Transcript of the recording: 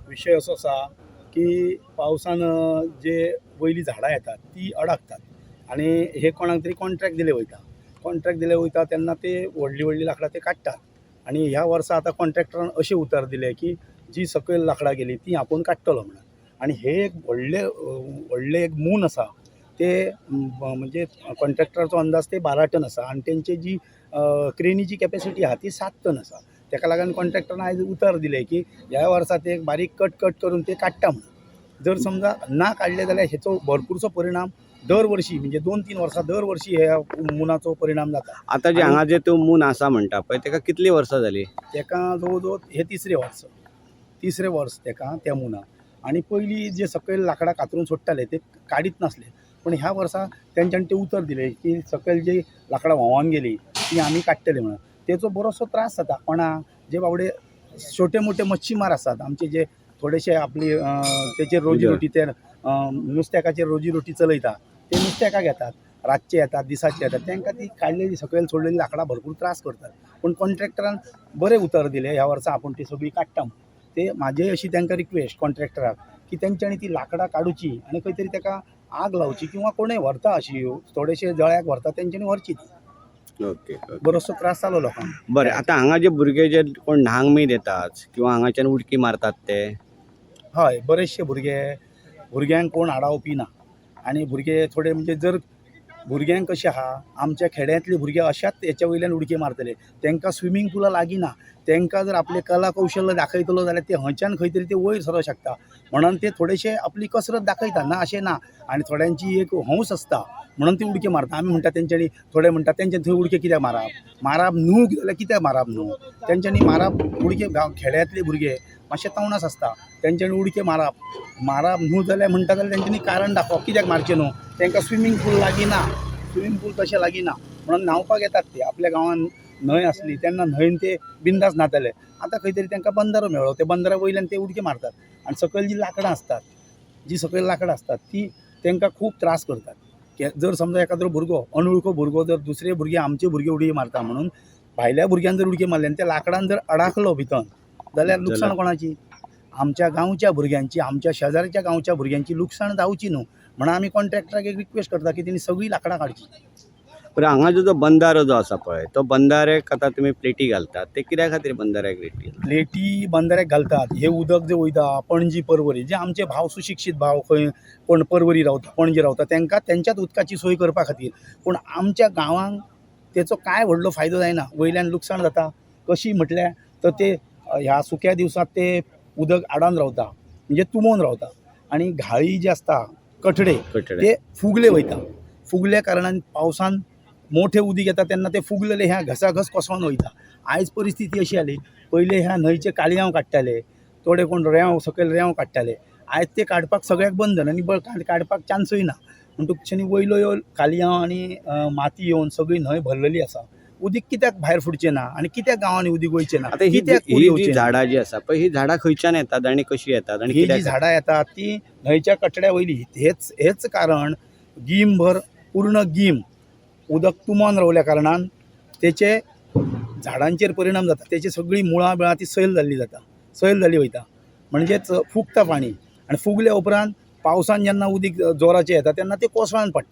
विषय असो आसा की पावसान जे वयली झाडां येतात ती अडकतात आणि हे कोणाक तरी कॉन्ट्रॅक्ट दिले वयता तेन्ना ते व्हडली लाकडां ते काडटात आणि ह्या वर्सा आतां कॉन्ट्रॅक्टरान अशें उतर दिलें की जी सकयल लाकडां गेली ती आपूण काडटलो म्हणून आणि हे एक व्हडलें एक मून आसा ते म्हणजे कॉन्ट्रॅक्टराचो अंदाज ते 12 टन आसा आणि तेंची जी क्रेनीची कॅपॅसिटी आहा ती 7 टन आसा. तेका लागून कॉन्ट्रॅक्टरान आयज उतर दिलें की ह्या वर्सा ते एक बारीक कट करून ते काडटा म्हणून. जर समजा ना काडले जाल्यार हेचो भरपूरसो परिणाम दर वर्षी म्हणजे 2-3 वर्सां दर वर्षी ह्या मुनाचो परिणाम जाता. आता जे हांगा जे तो मून आसा म्हणटा पळय तेका कितली वर्सां जाली? तेका जवळ जवळ हे तिसरें वर्स तेका त्या मुनाक आणि पयलीं जे सकयल लाकडां कातरून सोडटाले ते काडीत नासले पण ह्या वर्सा तेंच्यांनी ते उतर दिलें की सकयल जी लाकडां व्हांवोन गेली ती आमी काडटले म्हणून. तेचो बरोसो त्रास जाता कोणाक जे बाबडे छोटे मोठे मच्छीमार आसात आमचे जे थोडेशे आपली तेचेर रोजीरोटी ते नुस्त्याकाचेर रोजीरोटी चलयता ते नुस्त्याकाक येतात रातचे येतात दिसाचे येतात तांकां ती काडलेली सकयल सोडलेली लाकडां भरपूर त्रास करतात पूण कॉन्ट्रॅक्टरान बरें उतर दिलें ह्या वर्सा आपूण ती सगळीं काडटा म्हणून. ते म्हाजेय अशी तांकां रिक्वेस्ट कॉन्ट्रॅक्टराक की तेंच्यांनी ती लाकडां काडुची आनी खंय तरी तेका आग लावची किंवा कोणूय व्हरता अशी थोडेशे जळ्याक व्हरता तेंच्यांनी व्हरची ती. ओके बरोचसो त्रास जालो लोकांक. बरें. आता हांगा जे भुरगे जे कोण न्हांग बी येतात किंवा हांगाच्यान उडकी मारतात ते हय बरेचशे भुरग्यांक कोण आडावपी ना आनी भुरगे थोडे म्हणजे जर भुरग्यांक कशें आहा आमच्या खेड्यांतले भुरगे अशाच हेच्या वयल्यान उडकी मारतले तांकां स्विमींग पुला लागीं ना तांकां जर आपले कला कौशल्य दाखयतलो जाल्यार ते खंयच्यान खंय तरी ते वयर सरो शकता म्हणून ते थोडेशे आपली कसरत दाखयता ना अशें ना आनी थोड्यांची एक हौस आसता म्हणून ती उडकी मारता. आमी म्हणटा तेंच्यांनी थोडे म्हणटा तेंच्यांनी थंय उडकी कित्याक मारप न्हू जाल्यार कित्याक मारप न्हू तेंच्यांनी मारप उडके खेड्यांतले भुरगे मातशे तवणस आसता तेंच्यांनी उडके मारप न्हू जाल्यार म्हणटा जाल्यार तेंच्यांनी कारण दाखोवप कित्याक मारचें न्हू तांकां स्विमींग पूल लागीं ना स्विमींग पूल तशें लागीं ना म्हणून न्हांवपाक येतात ते आपल्या गांवांत न्हंय आसली तेन्ना न्हंयेन ते बिंदास न्हाताले आतां खंय तरी तांकां बंदारो मेळ्ळो ते बंदारा वयल्यान ते उडकी मारतात आनी सकयल जी सकयल लाकडां आसतात ती तांकां खूब त्रास करतात. जर समजा एखादो भुरगो अनवळखो भुरगो जर दुसरे भुरगे आमचे भुरगे उडकी मारता म्हणून भायल्या भुरग्यान जर उडकी मारली आनी त्या लाकडान जर अडकलो भितर जाल्यार लुकसाण कोणाची आमच्या गांवच्या भुरग्यांची आमच्या शेजारच्या गांवच्या भुरग्यांची लुकसाण जावची न्हू म्हणून आमी कॉन्ट्रॅक्टराक एक रिक्वेस्ट करता की तेणी सगळीं लाकडां काडची. बरं. हांगा जो बंदारो जो आसा पळय तो बंदाऱ्याक आतां तुमी प्लेटी घालतात ते कित्या खातीर बंदाऱ्याक प्लेटी बंदाऱ्याक घालतात हे उदक जे वयता पणजी पर्वरी जे आमचे भाव सुशिक्षीत भाव खंय कोण पर्वरी रावता पणजे रावता तांकां तेंच्याच उदकाची सोय करपा खातीर पूण आमच्या गांवांक तेचो कांय व्हडलो फायदो जायना वयल्यान लुकसाण जाता कशी म्हटल्यार तर ते ह्या सुक्या दिवसांत ते उदक आडावन रावता म्हणजे तुंबोवन रावता आनी घाळी जे आसता कठडे ते फुगले कारणान पावसान मोठे उदीक येता तेन्ना ते फुगलेले ह्या घसाघस कोसळून वयता. आयज परिस्थिती अशी जाली पयले ह्या न्हंयचे कालयां काडटाले थोडे कोण सकयल रेंव काडटाले आयज ते काडपाक सगळ्याक बंद जालें आनी काडपाक चान्सूय ना म्हणटकूच वयलो ह्यो कालयां आनी माती येवन सगळी न्हंय भरलेली आसा. उदीक कित्याक भायर फुटचें ना आनी कित्याक गांवांनी उदीक वयचें ना आता ही जी झाडां जी आसा पळय ही झाडां खंयच्यान येतात आनी कशी येतात आनी ही जी झाडां येतात ती न्हंयच्या कठड्या वयली हेच कारण गीमभर पूर्ण गीम उदक तुंबोवन रावल्या कारणान तेचे झाडांचेर परिणाम जाता तेची सगळीं मुळां बिळां ती सैल जाल्ली वयता म्हणजेच फुगता पाणी आनी फुगल्या उपरांत पावसान जेन्ना उदीक जोराचें येता तेन्ना ते कोसळोन पडटा